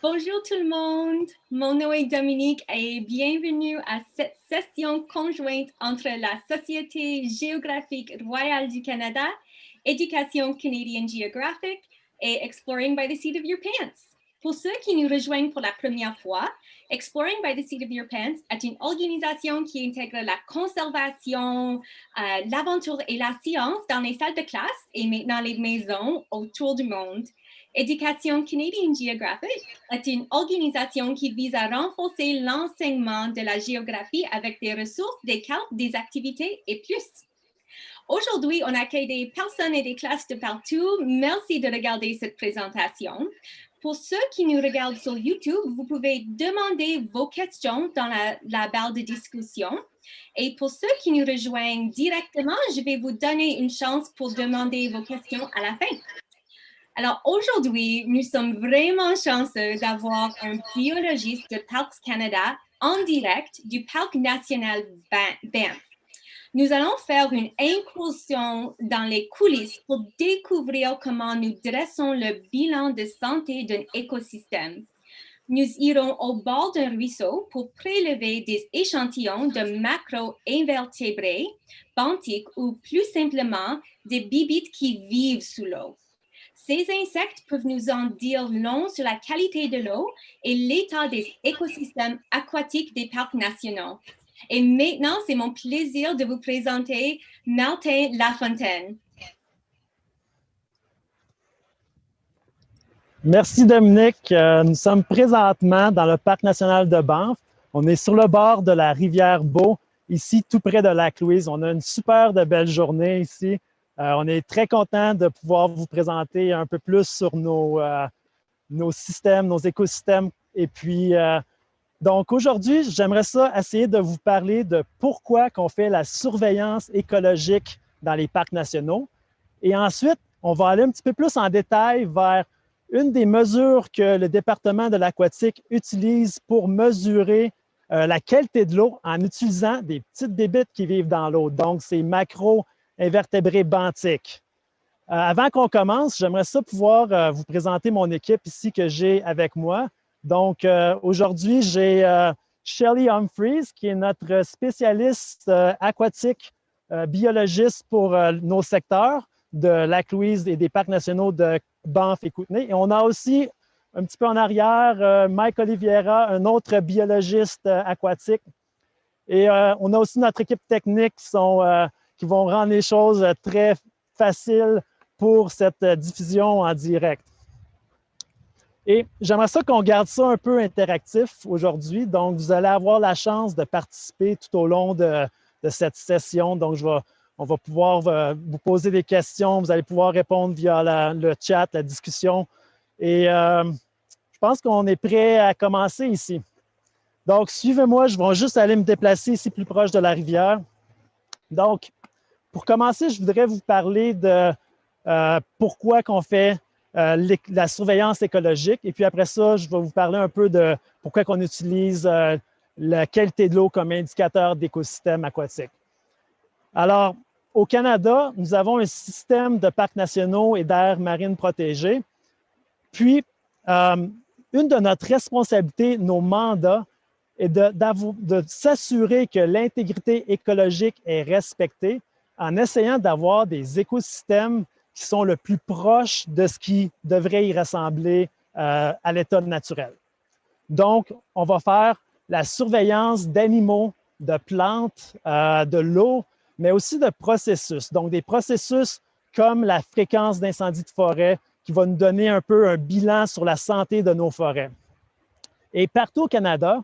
Bonjour tout le monde, mon nom est Dominique et bienvenue à cette session conjointe entre la Société géographique royale du Canada, Éducation Canadian Geographic et Exploring by the Seat of Your Pants. Pour ceux qui nous rejoignent pour la première fois, Exploring by the Seat of Your Pants est une organisation qui intègre la conservation, l'aventure et la science dans les salles de classe et maintenant les maisons autour du monde. Éducation Canadian Geographic est une organisation qui vise à renforcer l'enseignement de la géographie avec des ressources, des calques, des activités et plus. Aujourd'hui, on accueille des personnes et des classes de partout. Merci de regarder cette présentation. Pour ceux qui nous regardent sur YouTube, vous pouvez demander vos questions dans la barre de discussion. Et pour ceux qui nous rejoignent directement, je vais vous donner une chance pour demander vos questions à la fin. Alors aujourd'hui, nous sommes vraiment chanceux d'avoir un biologiste de Parcs Canada en direct du Parc national Banff. Nous allons faire une incursion dans les coulisses pour découvrir comment nous dressons le bilan de santé d'un écosystème. Nous irons au bord d'un ruisseau pour prélever des échantillons de macro-invertébrés, benthiques ou plus simplement des bibites qui vivent sous l'eau. Ces insectes peuvent nous en dire long sur la qualité de l'eau et l'état des écosystèmes aquatiques des parcs nationaux. Et maintenant, c'est mon plaisir de vous présenter Martin Lafontaine. Merci Dominique. Nous sommes présentement dans le Parc national de Banff. On est sur le bord de la rivière Beau, ici tout près de Lac-Louise. On a une super de belle journée ici. On est très content de pouvoir vous présenter un peu plus sur nos systèmes, nos écosystèmes. Et puis, donc aujourd'hui, j'aimerais ça essayer de vous parler de pourquoi qu'on fait la surveillance écologique dans les parcs nationaux. Et ensuite, on va aller un petit peu plus en détail vers une des mesures que le département de l'aquatique utilise pour mesurer la qualité de l'eau en utilisant des petites bébites qui vivent dans l'eau. Donc, c'est macro-invertébrés benthiques. Avant qu'on commence, j'aimerais ça pouvoir vous présenter mon équipe ici que j'ai avec moi. Donc, aujourd'hui, j'ai Shelley Humphreys, qui est notre spécialiste aquatique, biologiste pour nos secteurs de Lac-Louise et des parcs nationaux de Banff et Kootenay. Et on a aussi, un petit peu en arrière, Mike Oliveira, un autre biologiste aquatique. Et on a aussi notre équipe technique qui vont rendre les choses très faciles pour cette diffusion en direct. Et j'aimerais ça qu'on garde ça un peu interactif aujourd'hui. Donc, vous allez avoir la chance de participer tout au long de cette session. Donc, on va pouvoir vous poser des questions. Vous allez pouvoir répondre via le chat, la discussion. Et je pense qu'on est prêt à commencer ici. Donc, suivez-moi. Je vais juste aller me déplacer ici plus proche de la rivière. Donc, pour commencer, je voudrais vous parler de pourquoi qu'on fait la surveillance écologique. Et puis après ça, je vais vous parler un peu de pourquoi qu'on utilise la qualité de l'eau comme indicateur d'écosystème aquatique. Alors, au Canada, nous avons un système de parcs nationaux et d'aires marines protégées. Puis, une de notre responsabilités, nos mandats, est de s'assurer que l'intégrité écologique est respectée en essayant d'avoir des écosystèmes qui sont le plus proches de ce qui devrait y ressembler à l'état naturel. Donc, on va faire la surveillance d'animaux, de plantes, de l'eau, mais aussi de processus. Donc, des processus comme la fréquence d'incendie de forêt qui va nous donner un peu un bilan sur la santé de nos forêts. Et partout au Canada,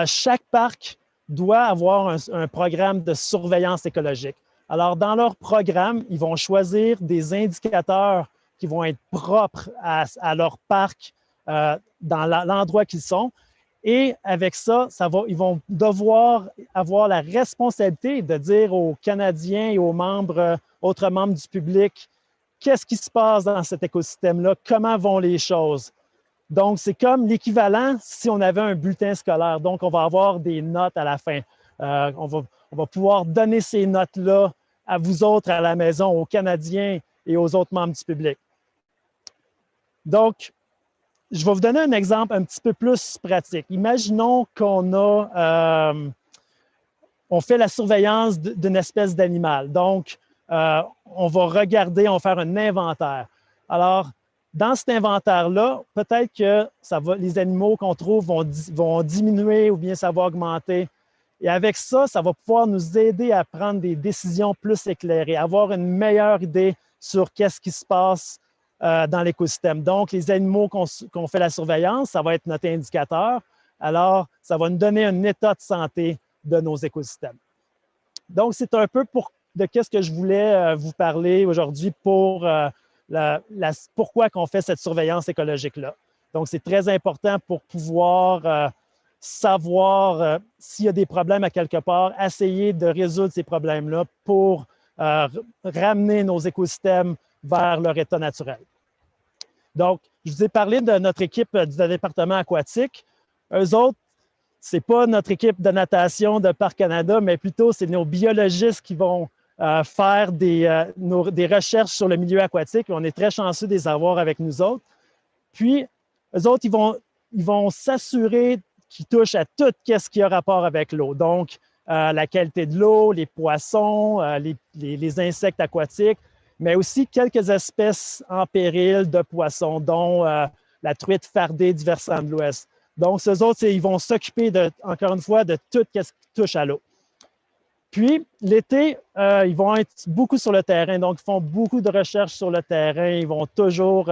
chaque parc doit avoir un programme de surveillance écologique. Alors, dans leur programme, ils vont choisir des indicateurs qui vont être propres à leur parc dans l'endroit qu'ils sont. Et avec ça, ils vont devoir avoir la responsabilité de dire aux Canadiens et aux autres membres du public, qu'est-ce qui se passe dans cet écosystème-là, comment vont les choses. Donc, c'est comme l'équivalent si on avait un bulletin scolaire. Donc, on va avoir des notes à la fin. On va pouvoir donner ces notes-là à vous autres à la maison, aux Canadiens et aux autres membres du public. Donc, je vais vous donner un exemple un petit peu plus pratique. Imaginons on fait la surveillance d'une espèce d'animal. Donc, on va regarder, on va faire un inventaire. Alors, dans cet inventaire-là, peut-être que les animaux qu'on trouve vont diminuer ou bien ça va augmenter. Et avec ça, ça va pouvoir nous aider à prendre des décisions plus éclairées, avoir une meilleure idée sur qu'est-ce qui se passe dans l'écosystème. Donc, les animaux qu'on fait la surveillance, ça va être notre indicateur. Alors, ça va nous donner un état de santé de nos écosystèmes. Donc, c'est un peu de qu'est-ce que je voulais vous parler aujourd'hui pour pourquoi qu'on fait cette surveillance écologique-là. Donc, c'est très important pour pouvoir savoir s'il y a des problèmes à quelque part, essayer de résoudre ces problèmes-là pour ramener nos écosystèmes vers leur état naturel. Donc, je vous ai parlé de notre équipe du département aquatique. Eux autres, ce n'est pas notre équipe de natation de Parc Canada, mais plutôt c'est nos biologistes qui vont faire des recherches sur le milieu aquatique. On est très chanceux de les avoir avec nous autres. Puis, eux autres, ils vont s'assurer qu'ils touchent à tout ce qui a rapport avec l'eau. Donc, la qualité de l'eau, les poissons, les insectes aquatiques, mais aussi quelques espèces en péril de poissons, dont la truite fardée du versant de l'Ouest. Donc, ces autres, ils vont s'occuper, encore une fois, de tout ce qui touche à l'eau. Puis, l'été, ils vont être beaucoup sur le terrain. Donc, ils font beaucoup de recherches sur le terrain. Ils vont toujours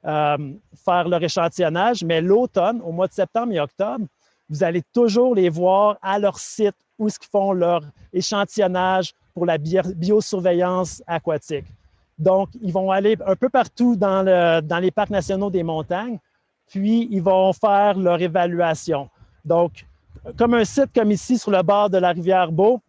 faire leur échantillonnage. Mais l'automne, au mois de septembre et octobre, vous allez toujours les voir à leur site où ils font leur échantillonnage pour la biosurveillance aquatique. Donc, ils vont aller un peu partout dans les parcs nationaux des montagnes. Puis, ils vont faire leur évaluation. Donc, comme un site comme ici, sur le bord de la rivière Beau,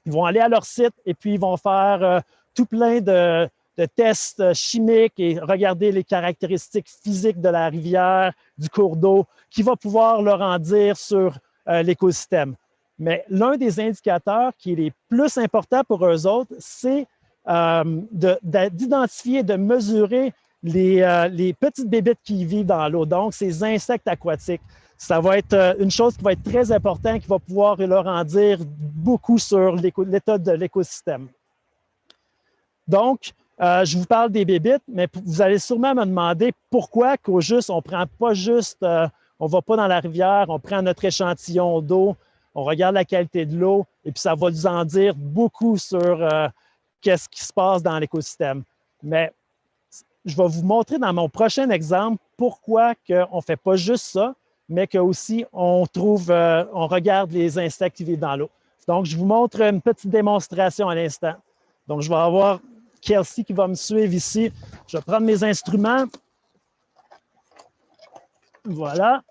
ils vont aller à leur site et puis ils vont faire tout plein de tests chimiques et regarder les caractéristiques physiques de la rivière, du cours d'eau, qui va pouvoir leur en dire sur l'écosystème. Mais l'un des indicateurs qui est les plus importants pour eux autres, c'est d'identifier, de mesurer les petites bébites qui vivent dans l'eau, donc ces insectes aquatiques. Ça va être une chose qui va être très importante, qui va pouvoir leur en dire beaucoup sur l'état de l'écosystème. Donc, je vous parle des bébites, mais vous allez sûrement me demander pourquoi qu'au juste, on ne prend pas juste, on ne va pas dans la rivière, on prend notre échantillon d'eau, on regarde la qualité de l'eau, et puis ça va nous en dire beaucoup sur qu'est-ce qui se passe dans l'écosystème. Mais je vais vous montrer dans mon prochain exemple pourquoi on ne fait pas juste ça, mais qu'aussi on regarde les insectes qui vivent dans l'eau. Donc, je vous montre une petite démonstration à l'instant. Donc, je vais avoir Kelsey qui va me suivre ici. Je vais prendre mes instruments. Voilà.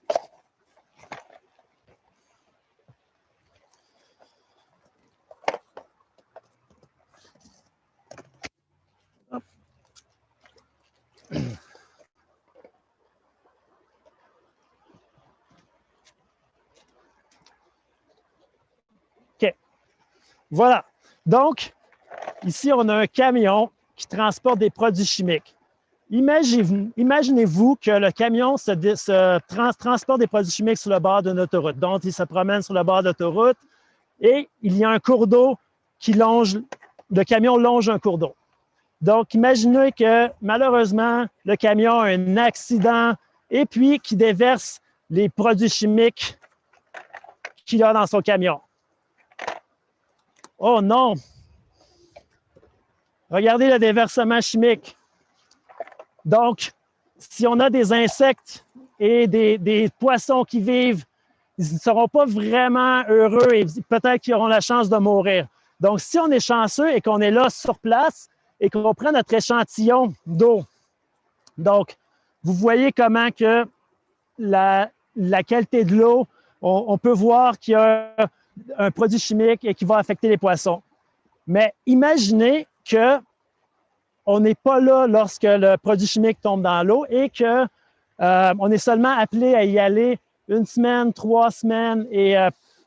OK. Voilà. Donc, ici, on a un camion qui transporte des produits chimiques. Imaginez-vous que le camion transporte des produits chimiques sur le bord d'une autoroute. Donc, il se promène sur le bord de l'autoroute et il y a un cours d'eau qui le camion longe un cours d'eau. Donc, imaginez que malheureusement, le camion a un accident et puis qu'il déverse les produits chimiques qu'il a dans son camion. Oh non! Regardez le déversement chimique. Donc, si on a des insectes et des poissons qui vivent, ils ne seront pas vraiment heureux et peut-être qu'ils auront la chance de mourir. Donc, si on est chanceux et qu'on est là sur place et qu'on prend notre échantillon d'eau, donc, vous voyez comment que la qualité de l'eau, on peut voir qu'il y a un produit chimique et qui va affecter les poissons. Mais imaginez qu'on n'est pas là lorsque le produit chimique tombe dans l'eau et qu'on est seulement appelé à y aller 1 semaine, 3 semaines et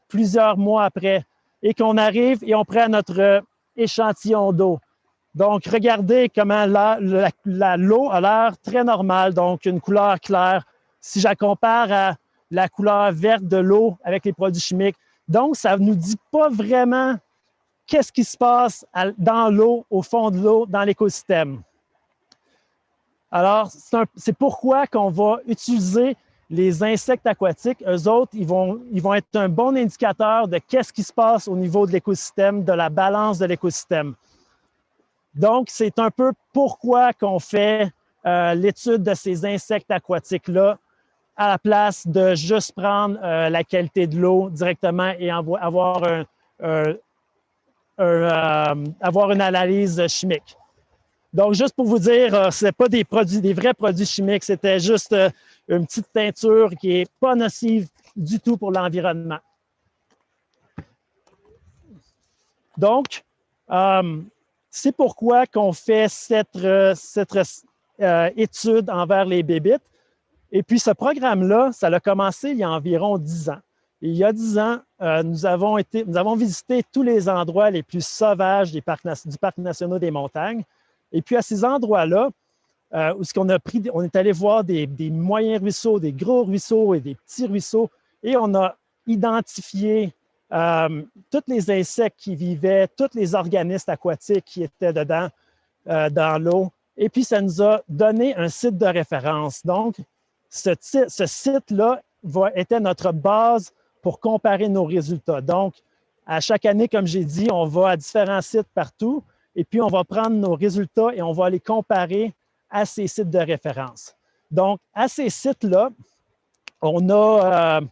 plusieurs mois après. Et qu'on arrive et on prend notre échantillon d'eau. Donc, regardez comment l'eau a l'air très normale, donc une couleur claire. Si je la compare à la couleur verte de l'eau avec les produits chimiques, donc ça ne nous dit pas vraiment qu'est-ce qui se passe dans l'eau, au fond de l'eau, dans l'écosystème. Alors, c'est pourquoi qu'on va utiliser les insectes aquatiques. Eux autres, ils vont être un bon indicateur de qu'est-ce qui se passe au niveau de l'écosystème, de la balance de l'écosystème. Donc, c'est un peu pourquoi qu'on fait l'étude de ces insectes aquatiques-là à la place de juste prendre la qualité de l'eau directement et avoir une analyse chimique. Donc, juste pour vous dire, ce n'est pas des vrais produits chimiques, c'était juste une petite teinture qui n'est pas nocive du tout pour l'environnement. Donc, c'est pourquoi qu'on fait cette étude envers les bébites. Et puis, ce programme-là, ça a commencé il y a environ 10 ans. Et il y a 10 ans, nous avons visité tous les endroits les plus sauvages du Parc national des montagnes. Et puis, à ces endroits-là, on est allé voir des moyens ruisseaux, des gros ruisseaux et des petits ruisseaux, et on a identifié tous les insectes qui vivaient, tous les organismes aquatiques qui étaient dedans, dans l'eau. Et puis, ça nous a donné un site de référence. Donc, ce site-là était notre base pour comparer nos résultats. Donc, à chaque année, comme j'ai dit, on va à différents sites partout et puis on va prendre nos résultats et on va les comparer à ces sites de référence. Donc, à ces sites-là, on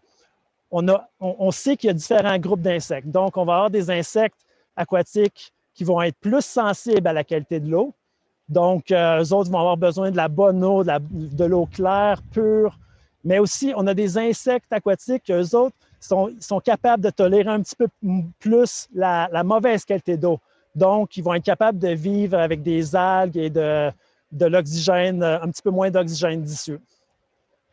sait qu'il y a différents groupes d'insectes. Donc, on va avoir des insectes aquatiques qui vont être plus sensibles à la qualité de l'eau. Donc, eux autres vont avoir besoin de la bonne eau, de l'eau claire, pure. Mais aussi, on a des insectes aquatiques, eux autres sont capables de tolérer un petit peu plus la mauvaise qualité d'eau. Donc, ils vont être capables de vivre avec des algues et de l'oxygène, un petit peu moins d'oxygène dissous.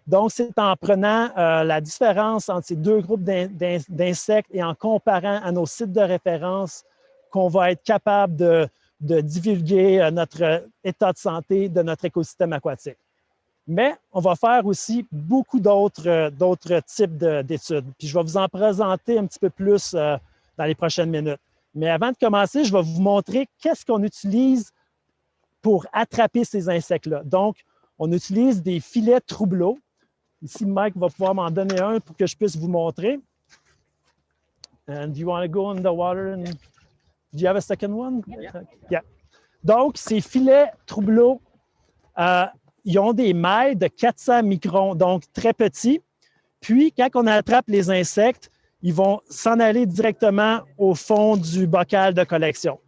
Donc, c'est en prenant la différence entre ces deux groupes d'insectes et en comparant à nos sites de référence qu'on va être capable de divulguer notre état de santé de notre écosystème aquatique. Mais on va faire aussi beaucoup d'autres types d'études. Puis je vais vous en présenter un petit peu plus dans les prochaines minutes. Mais avant de commencer, je vais vous montrer qu'est-ce qu'on utilise pour attraper ces insectes-là. Donc, on utilise des filets troubleaux. Ici, Mike va pouvoir m'en donner un pour que je puisse vous montrer. And do you want to go in the water? And... Do you have a second one? Yeah. Yeah. Donc, ces filets troubleaux, ils ont des mailles de 400 microns, donc très petits. Puis, quand on attrape les insectes, ils vont s'en aller directement au fond du bocal de collection.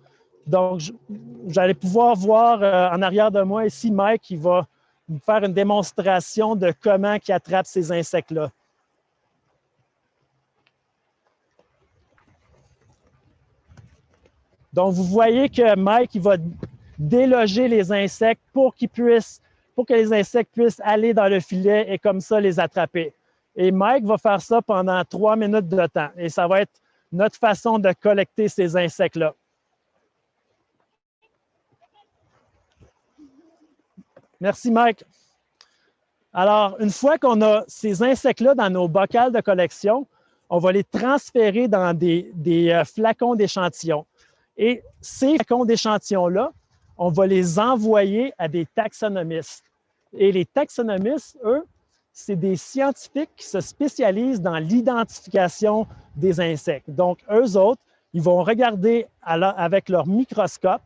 Donc, vous allez pouvoir voir en arrière de moi ici, Mike, qui va vous faire une démonstration de comment il attrape ces insectes-là. Donc, vous voyez que Mike, il va déloger les insectes pour que les insectes puissent aller dans le filet et comme ça les attraper. Et Mike va faire ça pendant 3 minutes de temps. Et ça va être notre façon de collecter ces insectes-là. Merci, Mike. Alors, une fois qu'on a ces insectes-là dans nos bocals de collection, on va les transférer dans des flacons d'échantillons. Et ces flacons d'échantillons-là, on va les envoyer à des taxonomistes. Et les taxonomistes, eux, c'est des scientifiques qui se spécialisent dans l'identification des insectes. Donc, eux autres, ils vont regarder avec leur microscope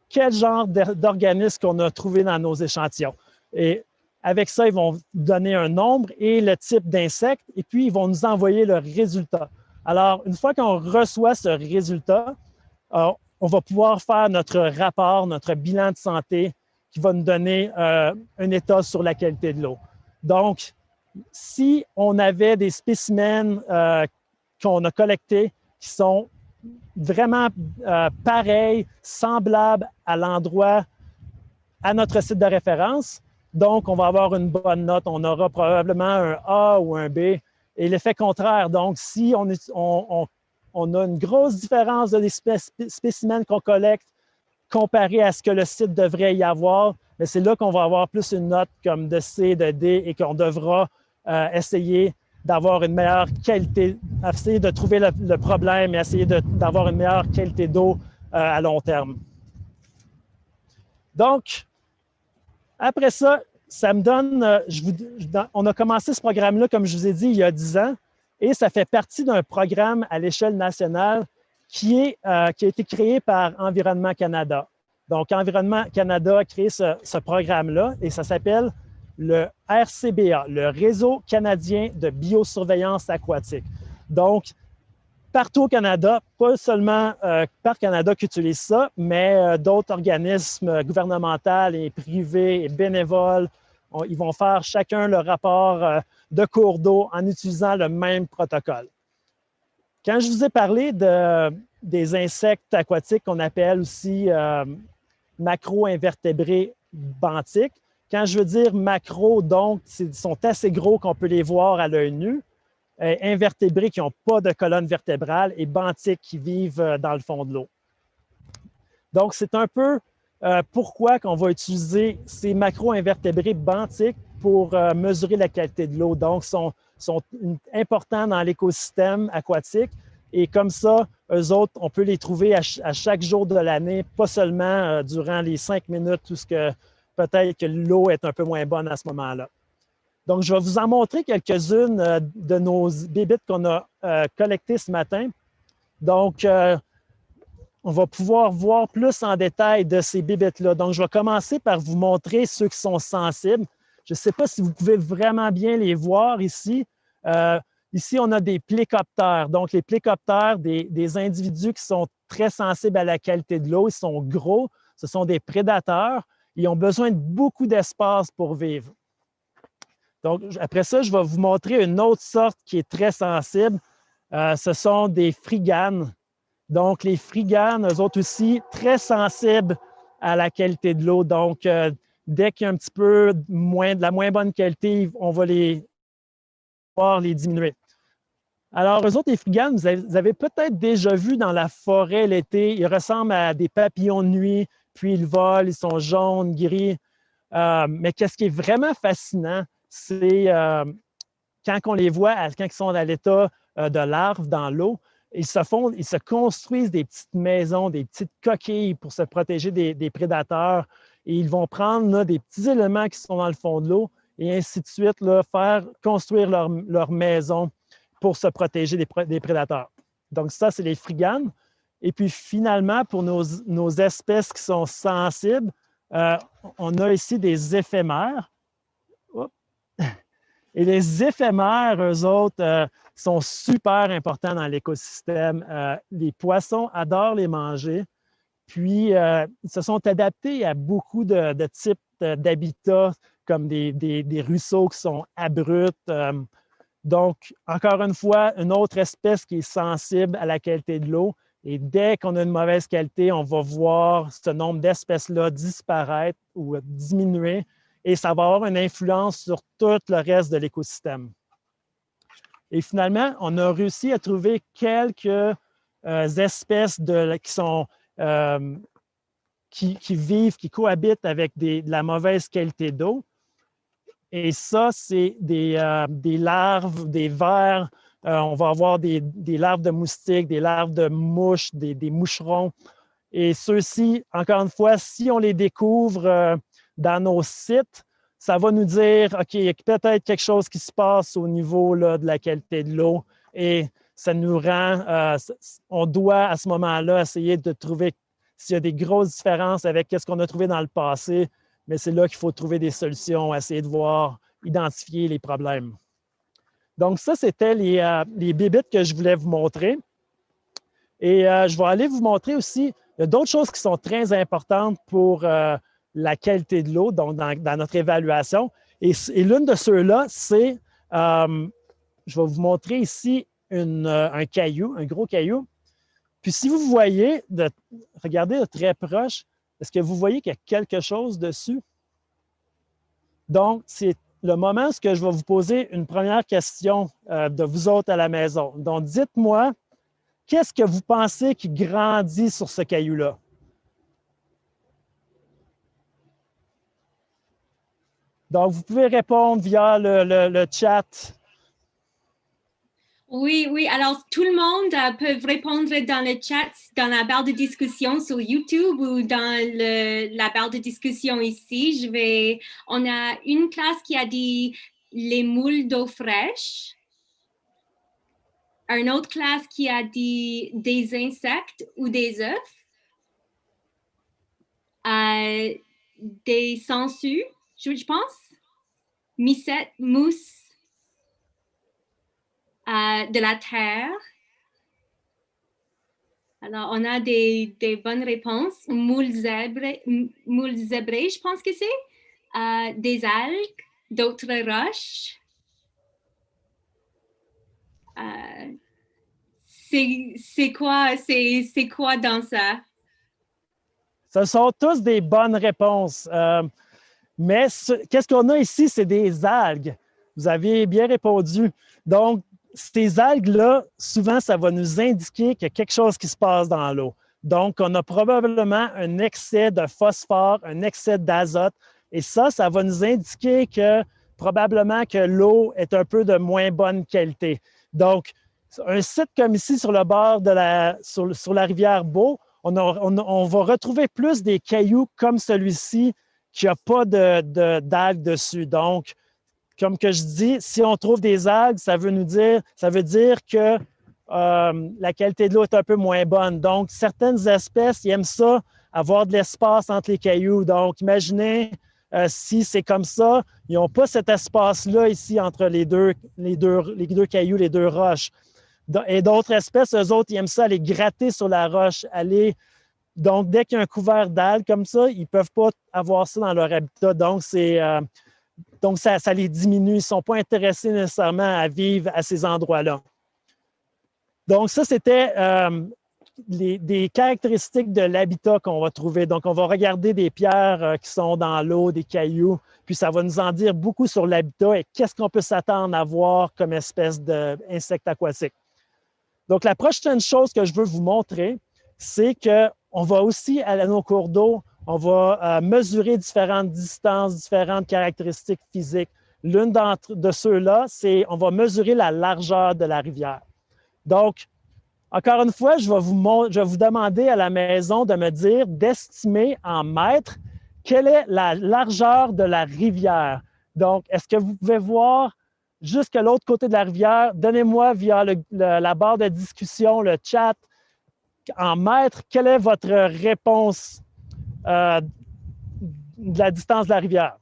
quel genre d'organisme qu'on a trouvé dans nos échantillons. Et avec ça, ils vont donner un nombre et le type d'insecte, et puis ils vont nous envoyer le résultat. Alors, une fois qu'on reçoit ce résultat, on va pouvoir faire notre rapport, notre bilan de santé qui va nous donner un état sur la qualité de l'eau. Donc, si on avait des spécimens qu'on a collectés qui sont vraiment pareils, semblables à l'endroit, à notre site de référence, donc on va avoir une bonne note. On aura probablement un A ou un B. Et l'effet contraire, donc si on a une grosse différence de des spécimens qu'on collecte comparé à ce que le site devrait y avoir, mais c'est là qu'on va avoir plus une note comme de C, de D et qu'on devra essayer d'avoir une meilleure qualité, essayer de trouver le problème et essayer d'avoir une meilleure qualité d'eau à long terme. Donc, après ça, ça me donne, on a commencé ce programme-là, comme je vous ai dit, il y a 10 ans, et ça fait partie d'un programme à l'échelle nationale qui a été créé par Environnement Canada. Donc, Environnement Canada a créé ce programme-là et ça s'appelle le RCBA, le Réseau canadien de biosurveillance aquatique. Donc, partout au Canada, pas seulement Parcs Canada qui utilise ça, mais d'autres organismes gouvernementaux et privés et bénévoles, ils vont faire chacun le rapport de cours d'eau en utilisant le même protocole. Quand je vous ai parlé des insectes aquatiques qu'on appelle aussi macro-invertébrés benthiques, quand je veux dire macro, donc, ils sont assez gros qu'on peut les voir à l'œil nu, invertébrés qui n'ont pas de colonne vertébrale et benthiques qui vivent dans le fond de l'eau. Donc, c'est un peu pourquoi on va utiliser ces macro-invertébrés benthiques pour mesurer la qualité de l'eau. Donc, sont importants dans l'écosystème aquatique et comme ça, eux autres, on peut les trouver à chaque jour de l'année, pas seulement durant les 5 minutes où peut-être que l'eau est un peu moins bonne à ce moment-là. Donc, je vais vous en montrer quelques-unes de nos bébites qu'on a collectées ce matin. Donc, on va pouvoir voir plus en détail de ces bébites-là. Donc, je vais commencer par vous montrer ceux qui sont sensibles. Je ne sais pas si vous pouvez vraiment bien les voir ici. Ici, on a des plécoptères. Donc, les plécoptères, des individus qui sont très sensibles à la qualité de l'eau. Ils sont gros, ce sont des prédateurs. Ils ont besoin de beaucoup d'espace pour vivre. Donc, après ça, je vais vous montrer une autre sorte qui est très sensible. Ce sont des friganes. Donc, les friganes, eux autres aussi, très sensibles à la qualité de l'eau. Donc, dès qu'il y a un petit peu de la moins bonne qualité, on va les diminuer. Alors, eux autres, les friganes, vous avez peut-être déjà vu dans la forêt l'été, ils ressemblent à des papillons de nuit, puis ils volent, ils sont jaunes, gris. Mais qu'est-ce qui est vraiment fascinant, c'est quand on les voit, quand ils sont à l'état de larves dans l'eau, ils se construisent des petites maisons, des petites coquilles pour se protéger des prédateurs. Et ils vont prendre là, des petits éléments qui sont dans le fond de l'eau et ainsi de suite, là, faire construire leur maison pour se protéger des prédateurs. Donc, ça, c'est les friganes. Et puis, finalement, pour nos espèces qui sont sensibles, on a ici des éphémères. Oups. Et les éphémères, eux autres, sont super importants dans l'écosystème. Les poissons adorent les manger. Puis, ils se sont adaptés à beaucoup de types d'habitats, comme des ruisseaux qui sont abrupts. Donc, encore une fois, une autre espèce qui est sensible à la qualité de l'eau. Et dès qu'on a une mauvaise qualité, on va voir ce nombre d'espèces-là disparaître ou diminuer. Et ça va avoir une influence sur tout le reste de l'écosystème. Et finalement, on a réussi à trouver quelques espèces qui vivent, qui cohabitent avec de la mauvaise qualité d'eau. Et ça, c'est des larves, des vers. On va avoir des larves de moustiques, des larves de mouches, des moucherons. Et ceux-ci, encore une fois, si on les découvre dans nos sites, ça va nous dire, OK, il y a peut-être quelque chose qui se passe au niveau là, de la qualité de l'eau et ça nous rend, on doit à ce moment-là essayer de trouver s'il y a des grosses différences avec ce qu'on a trouvé dans le passé, mais c'est là qu'il faut trouver des solutions, essayer de voir, identifier les problèmes. Donc ça, c'était les bébites que je voulais vous montrer. Et je vais aller vous montrer aussi, il y a d'autres choses qui sont très importantes pour la qualité de l'eau, donc dans notre évaluation. Et l'une de ceux-là, c'est, je vais vous montrer ici un caillou, un gros caillou. Puis si vous voyez, regardez de très proche, est-ce que vous voyez qu'il y a quelque chose dessus? Donc, c'est le moment où je vais vous poser une première question de vous autres à la maison. Donc, dites-moi, qu'est-ce que vous pensez qui grandit sur ce caillou-là? Donc, vous pouvez répondre via le chat. Oui, oui. Alors, tout le monde peut répondre dans le chat, dans la barre de discussion sur YouTube ou dans la barre de discussion ici. On a une classe qui a dit les moules d'eau fraîche. Une autre classe qui a dit des insectes ou des œufs. Des sangsues, je pense. Mousse. De la terre. Alors, on a des bonnes réponses. Moules zébrés, je pense que c'est. Des algues, d'autres roches. C'est quoi dans ça? Ce sont tous des bonnes réponses. Mais qu'est-ce qu'on a ici? C'est des algues. Vous avez bien répondu. Donc, ces algues-là, souvent, ça va nous indiquer qu'il y a quelque chose qui se passe dans l'eau. Donc, on a probablement un excès de phosphore, un excès d'azote. Et ça va nous indiquer que probablement que l'eau est un peu de moins bonne qualité. Donc, un site comme ici, sur le bord de sur la rivière Beau, on va retrouver plus des cailloux comme celui-ci qui n'a pas d'algues dessus. Donc, comme que je dis, si on trouve des algues, ça veut dire que la qualité de l'eau est un peu moins bonne. Donc, certaines espèces, ils aiment ça, avoir de l'espace entre les cailloux. Donc, imaginez si c'est comme ça, ils n'ont pas cet espace-là ici entre les deux cailloux, les deux roches. Et d'autres espèces, eux autres, ils aiment ça aller gratter sur la roche, donc, dès qu'il y a un couvert d'algues comme ça, ils ne peuvent pas avoir ça dans leur habitat. Donc, ça les diminue. Ils ne sont pas intéressés nécessairement à vivre à ces endroits-là. Donc, ça, c'était des caractéristiques de l'habitat qu'on va trouver. Donc, on va regarder des pierres qui sont dans l'eau, des cailloux, puis ça va nous en dire beaucoup sur l'habitat et qu'est-ce qu'on peut s'attendre à voir comme espèce d'insectes aquatiques. Donc, la prochaine chose que je veux vous montrer, c'est qu'on va aussi, à nos cours d'eau, on va mesurer différentes distances, différentes caractéristiques physiques. L'une de ceux-là, c'est on va mesurer la largeur de la rivière. Donc, encore une fois, je vais vous demander à la maison de me dire, d'estimer en mètres, quelle est la largeur de la rivière. Donc, est-ce que vous pouvez voir jusqu'à l'autre côté de la rivière? Donnez-moi via la barre de discussion, le chat, en mètres, quelle est votre réponse de la distance de la rivière?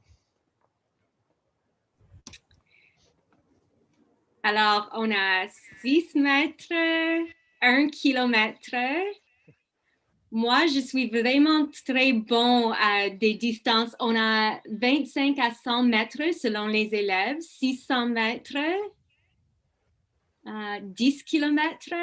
Alors, on a 6 mètres, 1 kilomètre. Moi, je suis vraiment très bon à des distances. On a 25 à 100 mètres selon les élèves, 600 mètres, 10 kilomètres.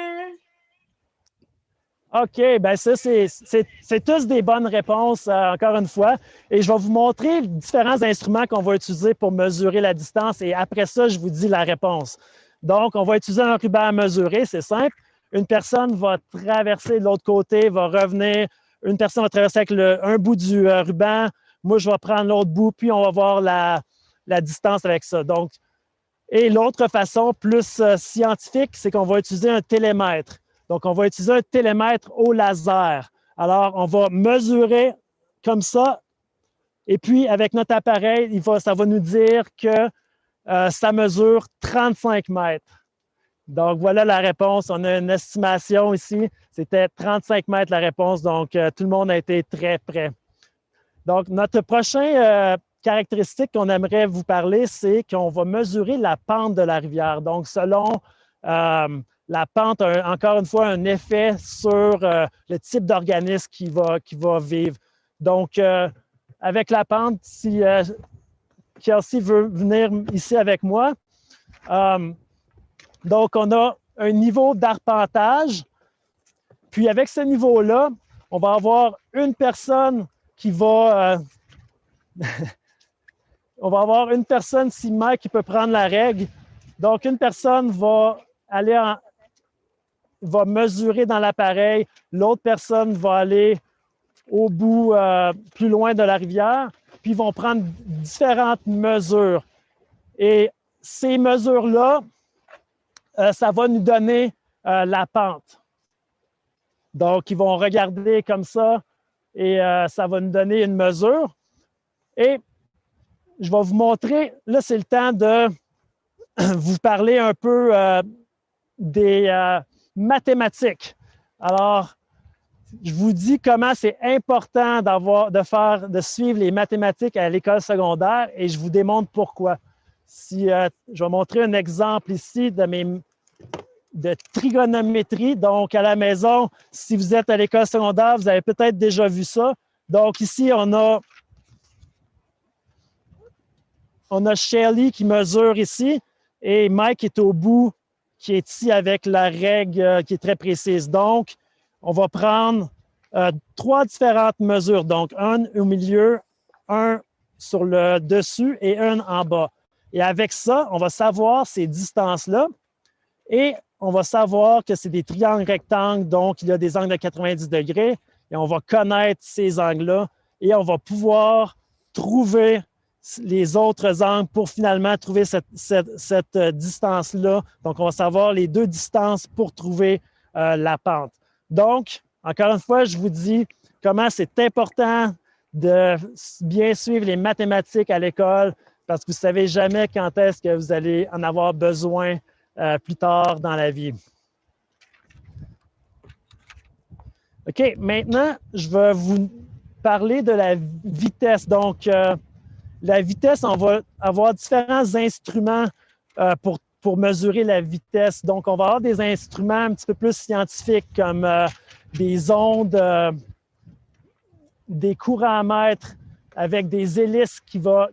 OK, bien ça, c'est tous des bonnes réponses, encore une fois. Et je vais vous montrer les différents instruments qu'on va utiliser pour mesurer la distance. Et après ça, je vous dis la réponse. Donc, on va utiliser un ruban à mesurer, c'est simple. Une personne va traverser de l'autre côté, va revenir. Une personne va traverser avec un bout du ruban. Moi, je vais prendre l'autre bout, puis on va voir la distance avec ça. Donc, et l'autre façon plus scientifique, c'est qu'on va utiliser un télémètre. Donc, on va utiliser un télémètre au laser. Alors, on va mesurer comme ça. Et puis, avec notre appareil, ça va nous dire que ça mesure 35 mètres. Donc, voilà la réponse. On a une estimation ici. C'était 35 mètres la réponse. Donc, tout le monde a été très près. Donc, notre prochain caractéristique qu'on aimerait vous parler, c'est qu'on va mesurer la pente de la rivière. Donc, selon la pente a encore une fois un effet sur le type d'organisme qui va vivre. Donc, avec la pente, si Kelsey veut venir ici avec moi, donc on a un niveau d'arpentage. Puis avec ce niveau-là, on va avoir une personne qui va... on va avoir une personne, si Mike, qui peut prendre la règle. Donc, une personne va va mesurer dans l'appareil, l'autre personne va aller au bout plus loin de la rivière. puis ils vont prendre différentes mesures. Et ces mesures-là, ça va nous donner la pente. Donc, ils vont regarder comme ça et ça va nous donner une mesure. Et je vais vous montrer, là, c'est le temps de vous parler un peu des mathématiques. Alors, je vous dis comment c'est important de suivre les mathématiques à l'école secondaire et je vous démontre pourquoi. Je vais montrer un exemple ici de trigonométrie. Donc, à la maison, si vous êtes à l'école secondaire, vous avez peut-être déjà vu ça. Donc, ici, on a Shelly qui mesure ici et Mike est au bout, qui est ici avec la règle qui est très précise. Donc, on va prendre 3 différentes mesures. Donc, un au milieu, un sur le dessus et un en bas. Et avec ça, on va savoir ces distances-là et on va savoir que c'est des triangles rectangles, donc il y a des angles de 90 degrés et on va connaître ces angles-là et on va pouvoir trouver les autres angles pour finalement trouver cette distance-là. Donc, on va savoir les 2 distances pour trouver la pente. Donc, encore une fois, je vous dis comment c'est important de bien suivre les mathématiques à l'école parce que vous ne savez jamais quand est-ce que vous allez en avoir besoin plus tard dans la vie. OK, maintenant, je vais vous parler de la vitesse. Donc, la vitesse, on va avoir différents instruments pour mesurer la vitesse. Donc, on va avoir des instruments un petit peu plus scientifiques comme des ondes, des courants à mètre avec des hélices qui va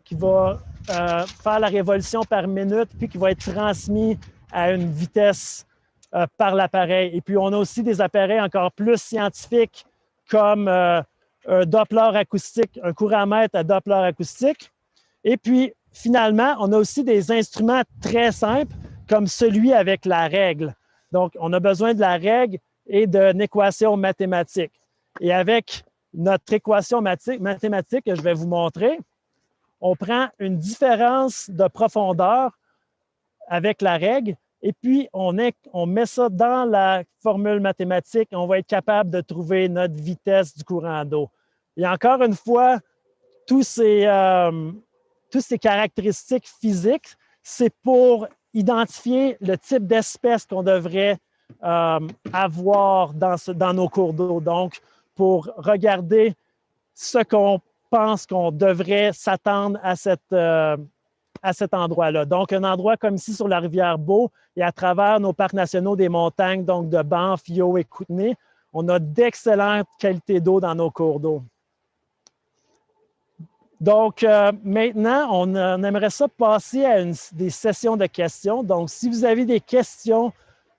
faire la révolution par minute puis qui va être transmis à une vitesse par l'appareil. Et puis, on a aussi des appareils encore plus scientifiques comme un Doppler acoustique, un courant à mètre à Doppler acoustique. Et puis, finalement, on a aussi des instruments très simples comme celui avec la règle. Donc, on a besoin de la règle et d'une équation mathématique. Et avec notre équation mathématique que je vais vous montrer, on prend une différence de profondeur avec la règle et puis on met ça dans la formule mathématique et on va être capable de trouver notre vitesse du courant d'eau. Et encore une fois, toutes ces caractéristiques physiques, c'est pour identifier le type d'espèce qu'on devrait avoir dans nos cours d'eau. Donc, pour regarder ce qu'on pense qu'on devrait s'attendre à cet endroit-là. Donc, un endroit comme ici sur la rivière Beau et à travers nos parcs nationaux des montagnes, donc de Banff, Yoho et Kootenay, on a d'excellentes qualités d'eau dans nos cours d'eau. Donc, maintenant, on aimerait ça passer à des sessions de questions. Donc, si vous avez des questions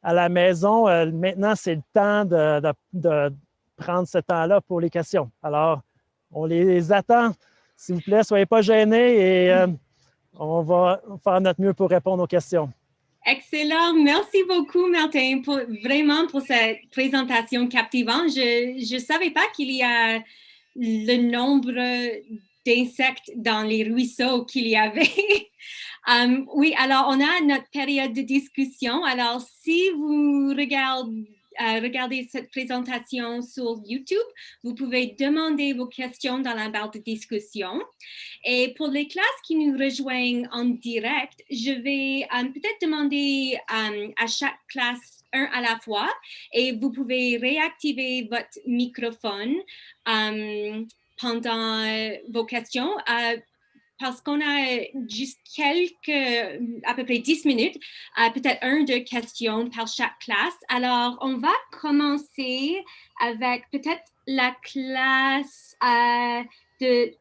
à la maison, maintenant, c'est le temps de prendre ce temps-là pour les questions. Alors, on les attend. S'il vous plaît, soyez pas gênés et on va faire notre mieux pour répondre aux questions. Excellent. Merci beaucoup, Martin, vraiment pour cette présentation captivante. Je ne savais pas qu'il y a le nombre d'insectes dans les ruisseaux qu'il y avait. Oui, alors on a notre période de discussion. Alors, si vous regardez cette présentation sur YouTube, vous pouvez demander vos questions dans la barre de discussion. Et pour les classes qui nous rejoignent en direct, je vais peut-être demander à chaque classe un à la fois et vous pouvez réactiver votre microphone pendant vos questions. Parce qu'on a juste à peu près 10 minutes, peut-être 1-2 questions par chaque classe. Alors, on va commencer avec peut-être la classe de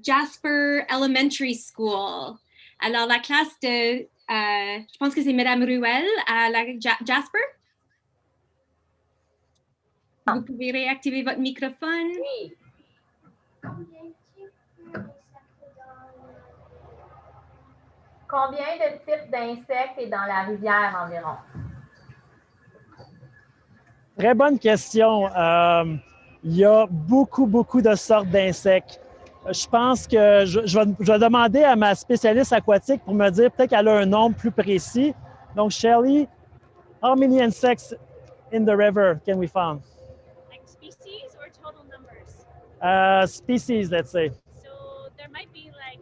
Jasper Elementary School. Alors, la classe de, je pense que c'est Madame Ruel à la Jasper. Vous pouvez réactiver votre microphone. Oui. Combien de types d'insectes est dans la rivière environ? Très bonne question. Il y a beaucoup de sortes d'insectes. Je pense que je vais demander à ma spécialiste aquatique pour me dire peut-être qu'elle a un nombre plus précis. Donc, Shelly, how many insects in the river can we find? Like species or total numbers? Species, let's say. So there might be like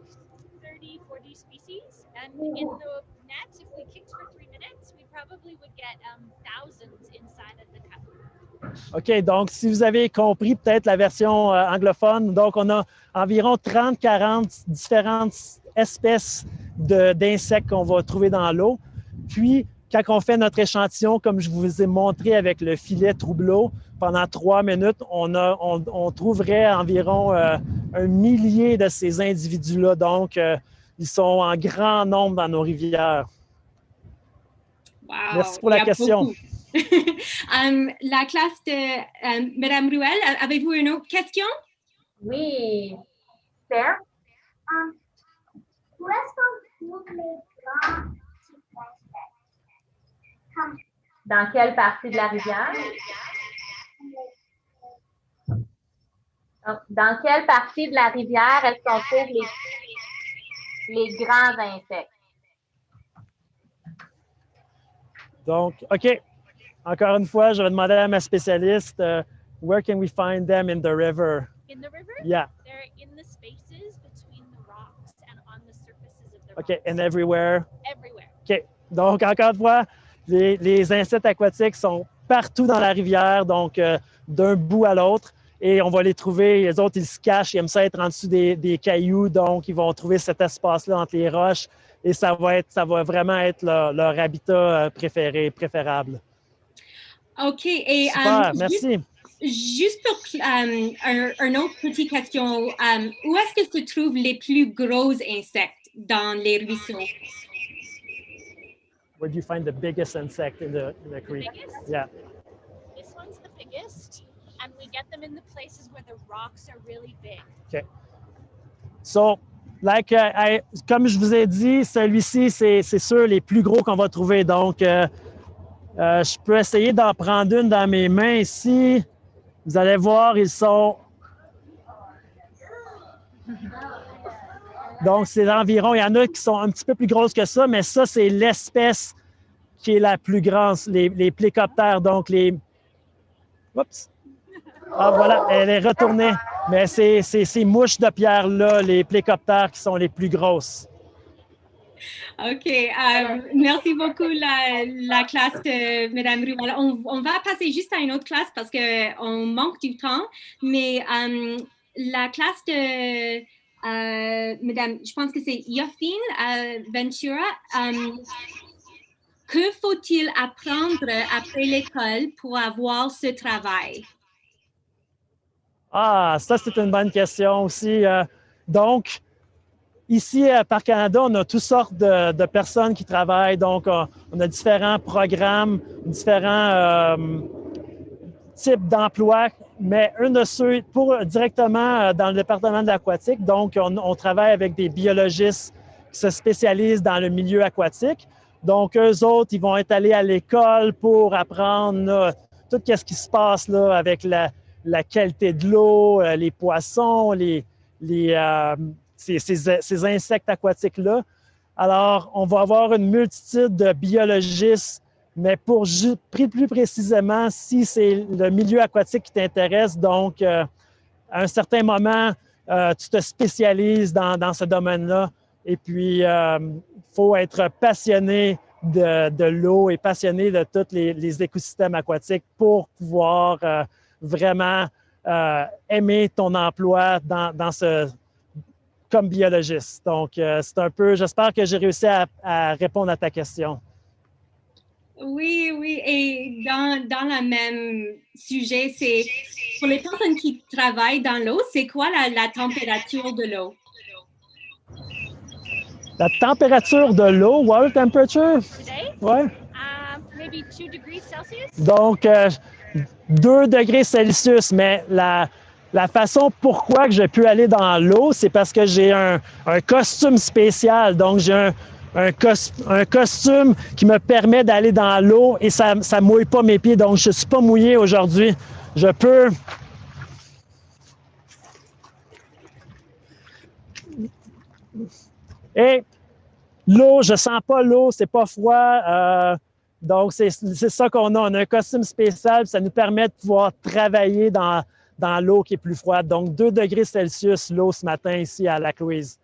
30, 40 species. And in the net, if we kicked for 3 minutes, we probably would get thousands inside of the cup. OK, donc si vous avez compris peut-être la version anglophone, donc on a environ 30-40 différentes espèces d'insectes qu'on va trouver dans l'eau. Puis, quand on fait notre échantillon, comme je vous ai montré avec le filet Troubleau, pendant 3 minutes, on trouverait environ 1 millier de ces individus-là. Donc, ils sont en grand nombre dans nos rivières. Wow, merci pour la question. La classe de Madame Ruel, avez-vous une autre question? Oui. Claire? Où est-ce qu'on trouve les grands types d'insectes? Dans quelle partie de la rivière? Dans quelle partie de la rivière est-ce qu'on trouve les grands insectes? Donc, OK. Encore une fois, je vais demander à ma spécialiste, where can we find them in the river? In the river? Yeah. They're in the spaces between the rocks and on the surfaces of the rocks. OK, and everywhere? Everywhere. OK. Donc, encore une fois, les insectes aquatiques sont partout dans la rivière, donc d'un bout à l'autre. Et on va les trouver, les autres, ils se cachent, ils aiment ça être en dessous des cailloux, donc ils vont trouver cet espace-là entre les roches et ça va vraiment être leur habitat préférable. OK. Et, super, merci. Juste pour une autre petite question, où est-ce que se trouvent les plus gros insectes dans les ruisseaux? Where do you find the biggest insect in the creek? The biggest? Yeah. This one's the biggest, and we get them in the places where the rocks are really big. OK. So, comme je vous ai dit, celui-ci, c'est sûr les plus gros qu'on va trouver. Donc, je peux essayer d'en prendre une dans mes mains ici. Vous allez voir, ils sont... Donc, c'est environ... Il y en a qui sont un petit peu plus grosses que ça, mais ça, c'est l'espèce qui est la plus grande, les plécoptères. Donc, les... Oups! Ah, voilà, elle est retournée. Mais c'est ces mouches de pierre-là, les plécoptères, qui sont les plus grosses. OK. Merci beaucoup, la classe de Mme Ruel. On va passer juste à une autre classe parce qu'on manque du temps. Mais la classe de Mme, je pense que c'est Yofine Ventura. Que faut-il apprendre après l'école pour avoir ce travail? Ah, ça, c'est une bonne question aussi. Donc, ici, à Parc Canada, on a toutes sortes de personnes qui travaillent. Donc, on a différents programmes, différents types d'emplois, mais un de ceux directement dans le département de l'aquatique. Donc, on travaille avec des biologistes qui se spécialisent dans le milieu aquatique. Donc, eux autres, ils vont être allés à l'école pour apprendre là, tout ce qui se passe là, avec la qualité de l'eau, les poissons, ces insectes aquatiques-là. Alors, on va avoir une multitude de biologistes, mais pour plus précisément, si c'est le milieu aquatique qui t'intéresse, donc à un certain moment, tu te spécialises dans ce domaine-là. Et puis, il faut être passionné de l'eau et passionné de tous les écosystèmes aquatiques pour pouvoir vraiment aimer ton emploi comme biologiste. Donc, c'est un peu, j'espère que j'ai réussi à répondre à ta question. Oui, oui. Et dans le même sujet, c'est pour les personnes qui travaillent dans l'eau, c'est quoi la température de l'eau? La température de l'eau, water temperature? Today? Ouais. Maybe 2 degrees Celsius. Donc, 2 degrés Celsius, mais la façon pourquoi que j'ai pu aller dans l'eau, c'est parce que j'ai un costume spécial. Donc, j'ai un costume qui me permet d'aller dans l'eau et ça ne mouille pas mes pieds. Donc, je ne suis pas mouillé aujourd'hui. Je peux Et l'eau, je sens pas l'eau, c'est pas froid. Donc, c'est ça qu'on a. On a un costume spécial, ça nous permet de pouvoir travailler dans l'eau qui est plus froide. Donc, 2 degrés Celsius, l'eau ce matin ici à Lac-Louise.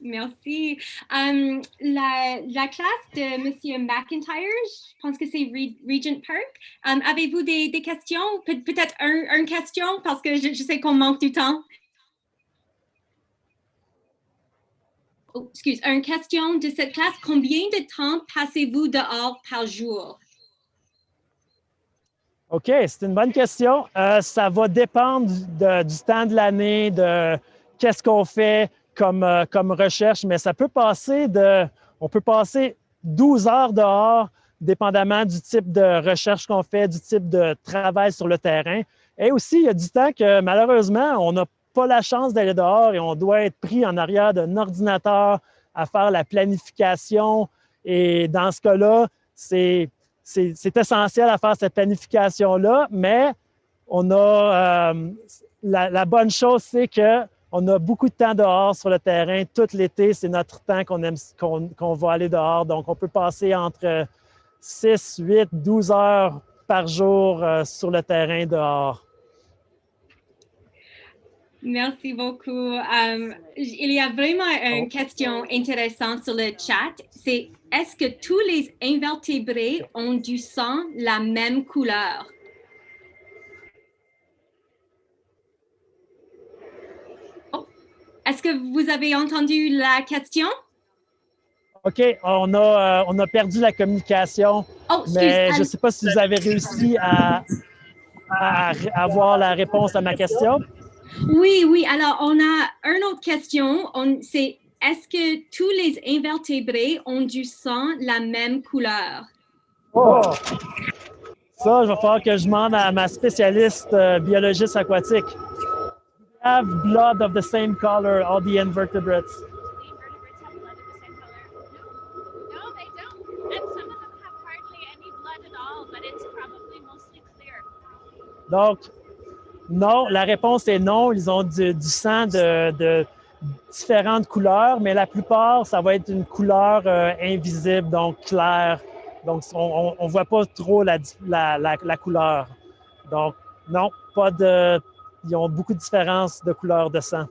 Merci. La classe de Monsieur McIntyre, je pense que c'est Regent Park. Avez-vous des questions? Peut-être une question parce que je sais qu'on manque du temps. Oh, excuse, une question de cette classe. Combien de temps passez-vous dehors par jour? OK, c'est une bonne question. Ça va dépendre du temps de l'année, de qu'est-ce qu'on fait comme recherche, mais ça peut passer on peut passer 12 heures dehors, dépendamment du type de recherche qu'on fait, du type de travail sur le terrain. Et aussi, il y a du temps que malheureusement, on n'a pas la chance d'aller dehors et on doit être pris en arrière d'un ordinateur à faire la planification. Et dans ce cas-là, c'est essentiel à faire cette planification-là, mais on a la bonne chose, c'est qu'on a beaucoup de temps dehors sur le terrain. Tout l'été, c'est notre temps qu'on va aller dehors. Donc, on peut passer entre 6, 8, 12 heures par jour sur le terrain dehors. Merci beaucoup. Il y a vraiment une question intéressante sur le chat. C'est est-ce que tous les invertébrés ont du sang la même couleur? Oh. Est-ce que vous avez entendu la question? OK, on a perdu la communication, mais je ne sais pas si vous avez réussi à avoir la réponse à ma question. Oui. Alors, on a une autre question. C'est est-ce que tous les invertébrés ont du sang la même couleur? Oh! Ça, il va falloir que je demande à ma spécialiste biologiste aquatique. Have blood of the same color, all the invertebrates. The invertebrates have blood of the same color? No, they don't. And some of them have hardly any blood at all, but it's probably mostly clear. Donc, non, la réponse est non. Ils ont du sang de différentes couleurs, mais la plupart, ça va être une couleur invisible, donc claire. Donc, on ne voit pas trop la couleur. Donc, non, ils ont beaucoup de différences de couleur de sang.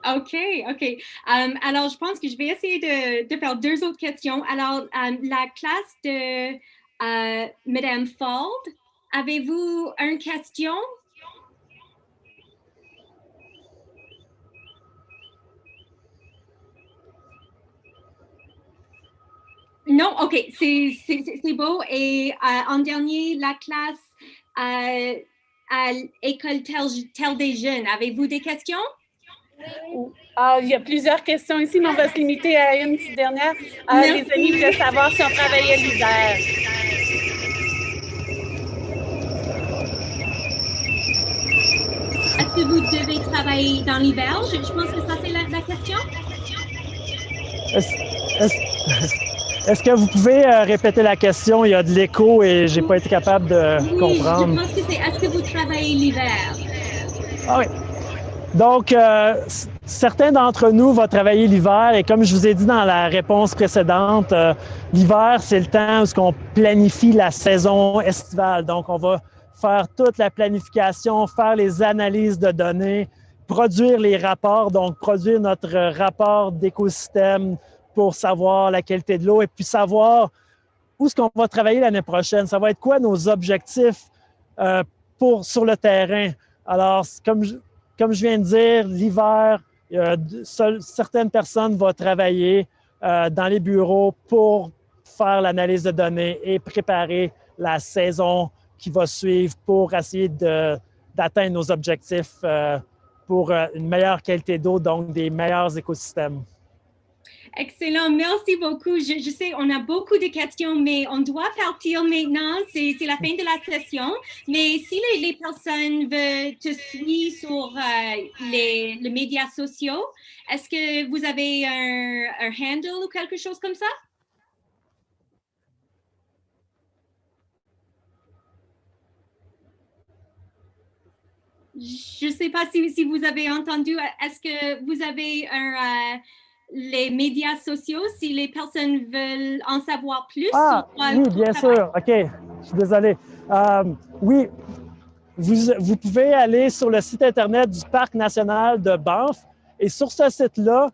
OK. Alors, je pense que je vais essayer de faire 2 autres questions. Alors, la classe de Madame Ford, avez-vous une question? Non, OK, c'est beau. Et en dernier, la classe à l'école Tel des Jeunes, avez-vous des questions? Il y a plusieurs questions ici, mais on va se limiter à une petite dernière. Les amis voulaient savoir si on travaillait l'hiver. Est-ce que vous devez travailler dans l'hiver? Je pense que ça, c'est la question. Est-ce que vous pouvez répéter la question? Il y a de l'écho et je n'ai pas été capable de comprendre. Je pense que c'est est-ce que vous travaillez l'hiver? Ah oui. Donc, certains d'entre nous vont travailler l'hiver et comme je vous ai dit dans la réponse précédente, l'hiver, c'est le temps où on planifie la saison estivale. Donc, on va faire toute la planification, faire les analyses de données, produire les rapports, donc produire notre rapport d'écosystème pour savoir la qualité de l'eau et puis savoir où est-ce qu'on va travailler l'année prochaine. Ça va être quoi nos objectifs sur le terrain. Alors, comme je viens de dire, l'hiver, certaines personnes vont travailler dans les bureaux pour faire l'analyse de données et préparer la saison qui va suivre pour essayer d'atteindre nos objectifs pour une meilleure qualité d'eau, donc des meilleurs écosystèmes. Excellent, merci beaucoup. Je sais, on a beaucoup de questions, mais on doit partir maintenant. C'est la fin de la session. Mais si les personnes veulent te suivre sur les médias sociaux, est-ce que vous avez un handle ou quelque chose comme ça? Je ne sais pas si vous avez entendu. Est-ce que vous avez les médias sociaux si les personnes veulent en savoir plus. Ah, sur oui, ton bien travail. sûr. OK, je suis désolé. Oui, vous pouvez aller sur le site Internet du Parc national de Banff et sur ce site-là,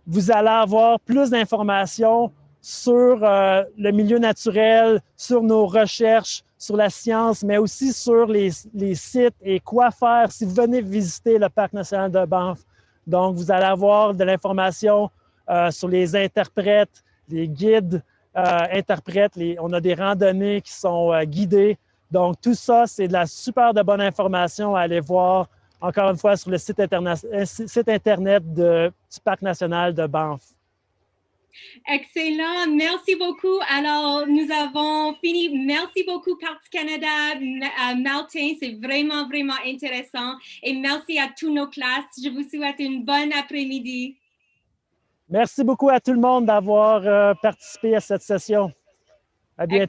vous allez avoir plus d'informations sur le milieu naturel, sur nos recherches, sur la science, mais aussi sur les sites et quoi faire si vous venez visiter le Parc national de Banff. Donc, vous allez avoir de l'information sur les interprètes, les guides interprètes. On a des randonnées qui sont guidées. Donc, tout ça, c'est de la super de bonne information à aller voir, encore une fois, sur le site Internet du Parc national de Banff. Excellent, merci beaucoup. Alors, nous avons fini. Merci beaucoup, Parti Canada, Martin, c'est vraiment, vraiment intéressant. Et merci à tous nos classes. Je vous souhaite une bonne après-midi. Merci beaucoup à tout le monde d'avoir participé à cette session. À bientôt.